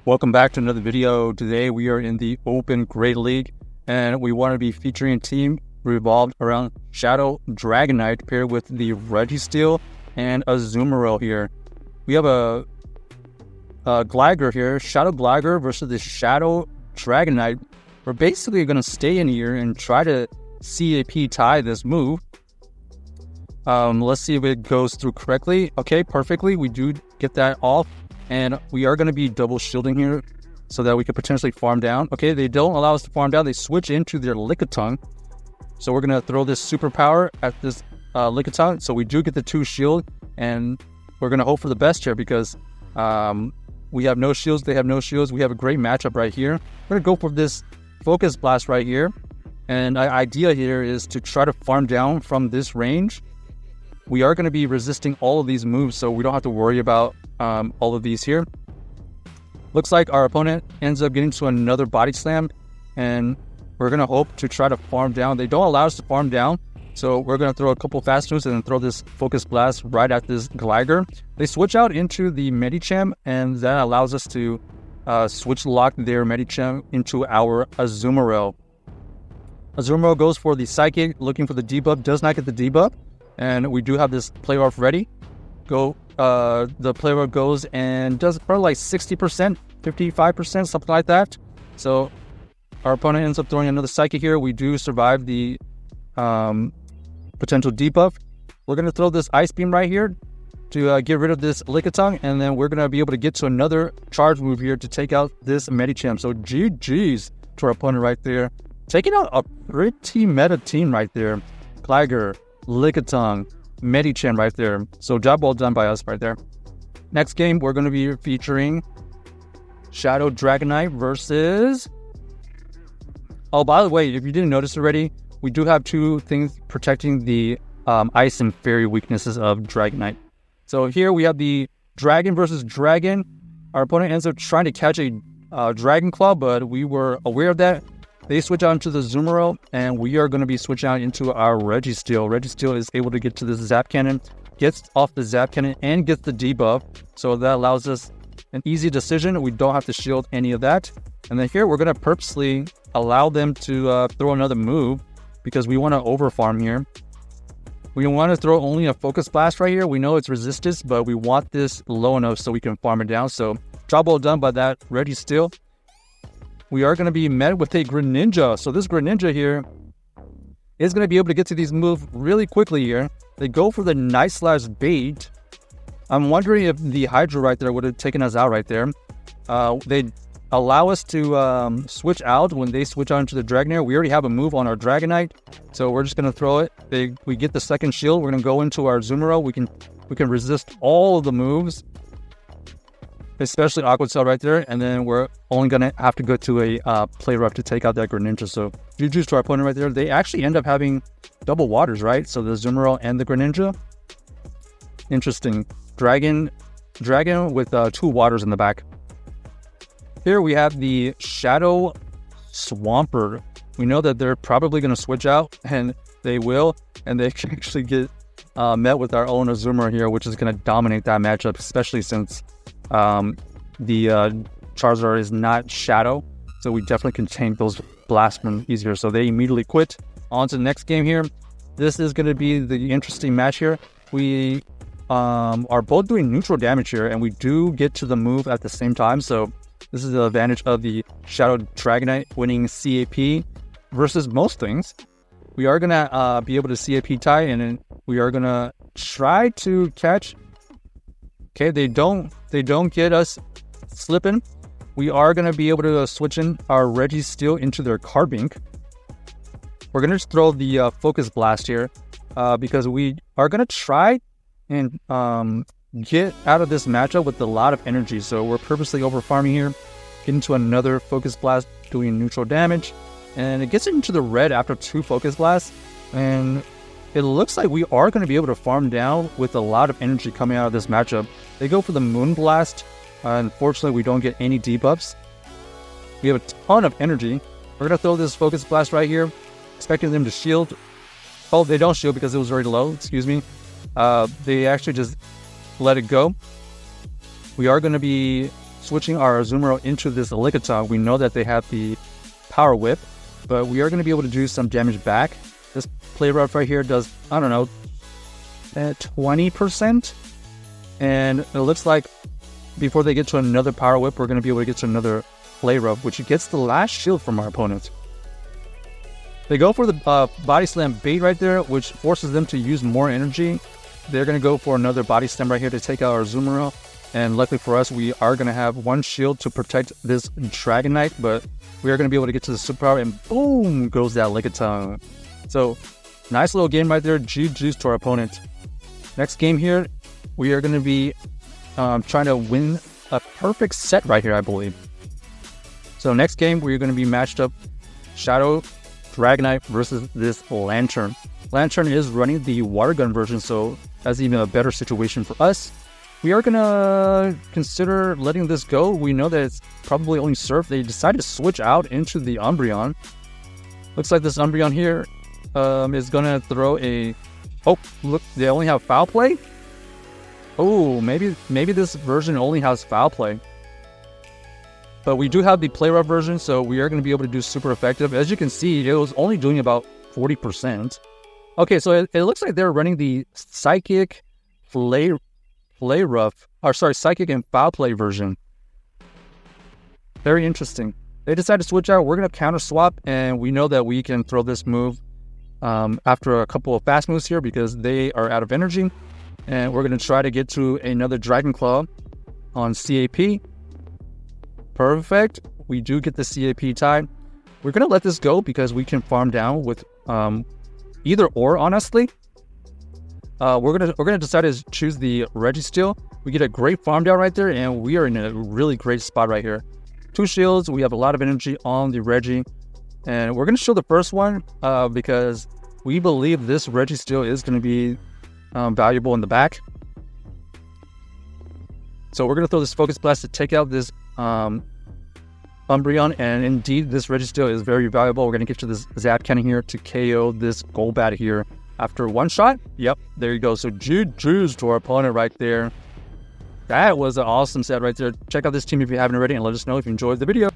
Welcome back to another video. Today we are in the Open Great League and we want to be featuring a team revolved around Shadow Dragonite paired with the Registeel and Azumarill here. We have a Gligar here, Shadow Gligar versus the Shadow Dragonite. We're basically going to stay in here and try to CAP tie this move. Let's see if it goes through correctly. Okay, perfectly. We do get that off. And we are going to be double shielding here so that we could potentially farm down. Okay, they don't allow us to farm down. They switch into their Lickitung. So we're going to throw this superpower at this Lickitung. So we do get the 2 shield. And we're going to hope for the best here because we have no shields. They have no shields. We have a great matchup right here. We're going to go for this Focus Blast right here. And the idea here is to try to farm down from this range. We are going to be resisting all of these moves, so we don't have to worry about all of these here. Looks like our opponent ends up getting to another body slam, and we're going to hope to try to farm down. They don't allow us to farm down, so we're going to throw a couple fast moves and then throw this Focus Blast right at this Gligar. They switch out into the Medicham, and that allows us to switch lock their Medicham into our Azumarill. Azumarill goes for the Psychic, looking for the debuff, does not get the debuff. And we do have this play rough ready. The play rough goes and does probably like 60%, 55%, something like that. So our opponent ends up throwing another Psychic here. We do survive the potential debuff. We're going to throw this Ice Beam right here to get rid of this Lickitung. And then we're going to be able to get to another charge move here to take out this Medicham. So GG's to our opponent right there. Taking out a pretty meta team right there. Gligar, Lickitung, Medicham right there. So job well done by us right there. Next game, we're going to be featuring Shadow Dragonite versus... Oh, by the way, if you didn't notice already, we do have 2 things protecting the Ice and Fairy weaknesses of Dragonite. So here we have the Dragon versus Dragon. Our opponent ends up trying to catch a Dragon Claw, but we were aware of that. They switch out into the Azumarill, and we are going to be switching out into our Registeel. Registeel is able to get to this Zap Cannon, gets off the Zap Cannon, and gets the debuff. So that allows us an easy decision. We don't have to shield any of that. And then here, we're going to purposely allow them to throw another move because we want to overfarm here. We want to throw only a Focus Blast right here. We know it's resistance, but we want this low enough so we can farm it down. So job well done by that Registeel. We are going to be met with a Greninja. So this Greninja here is going to be able to get to these moves really quickly here. They go for the Night Slash bait. I'm wondering if the Hydro right there would have taken us out right there. They allow us to switch out when they switch out into the Dragonair. We already have a move on our Dragonite, so we're just going to throw it. We get the second shield. We're going to go into our Azumarill. We can resist all of the moves, especially Aqua Tail right there, and then we're only going to have to go to a play rough to take out that Greninja. So GG's to our opponent right there. They actually end up having double waters, right? So the Azumarill and the Greninja. Interesting. Dragon with 2 waters in the back. Here we have the Shadow Swampert. We know that they're probably going to switch out, and they will, and they can actually get met with our own Azumarill here, which is going to dominate that matchup, especially since the Charizard is not Shadow, so we definitely can tank those blasts easier. So they immediately quit. On to the next game here. This is going to be the interesting match here. We are both doing neutral damage here, and we do get to the move at the same time. So this is the advantage of the Shadow Dragonite winning CAP versus most things. We are going to be able to CAP tie, and then we are going to try to catch. Okay, they don't get us slipping. We are going to be able to switch in our Registeel into their Carbink. We're going to just throw the Focus Blast here because we are going to try and get out of this matchup with a lot of energy. So we're purposely over farming here, getting to another Focus Blast, doing neutral damage. And it gets into the red after 2 Focus Blasts. And it looks like we are going to be able to farm down with a lot of energy coming out of this matchup. They go for the Moon Blast. Unfortunately, we don't get any debuffs. We have a ton of energy. We're going to throw this Focus Blast right here, expecting them to shield. Oh, they don't shield because it was already low. Excuse me. They actually just let it go. We are going to be switching our Azumarill into this Lickitung. We know that they have the Power Whip, but we are going to be able to do some damage back. This Play Rough right here does, I don't know, 20%. And it looks like before they get to another Power Whip, we're going to be able to get to another Play Rough, which gets the last shield from our opponent. They go for the Body Slam bait right there, which forces them to use more energy. They're going to go for another Body Slam right here to take out our Azumarill. And luckily for us, we are going to have one shield to protect this Dragonite, but we are going to be able to get to the superpower, and boom goes that Lickitung. So, nice little game right there. GG's to our opponent. Next game here, we are going to be trying to win a perfect set right here, I believe. So next game, we're going to be matched up Shadow Dragonite versus this Lantern. Lantern is running the Water Gun version, so that's even a better situation for us. We are going to consider letting this go. We know that it's probably only Surf. They decided to switch out into the Umbreon. Looks like this Umbreon here is going to throw a... Oh, look, they only have Foul Play? Oh, maybe this version only has Foul Play. But we do have the Play Rough version, so we are going to be able to do super effective. As you can see, it was only doing about 40%. Okay, so it looks like they're running the Psychic Play Rough, or sorry, Psychic and Foul Play version. Very interesting. They decided to switch out. We're going to counter swap, and we know that we can throw this move after a couple of fast moves here because they are out of energy. And we're going to try to get to another Dragon Claw on CAP. Perfect. We do get the CAP tied. We're going to let this go because we can farm down with either or, honestly. We're gonna decide to choose the Registeel. We get a great farm down right there, and we are in a really great spot right here. 2 shields. We have a lot of energy on the Regi, and we're gonna show the first one because we believe this Registeel is gonna be valuable in the back. So we're gonna throw this Focus Blast to take out this Umbreon, and indeed this Registeel is very valuable. We're gonna get to this Zap Cannon here to KO this Golbat here. After one shot, yep, there you go. So GG's to our opponent right there. That was an awesome set right there. Check out this team if you haven't already, and let us know if you enjoyed the video.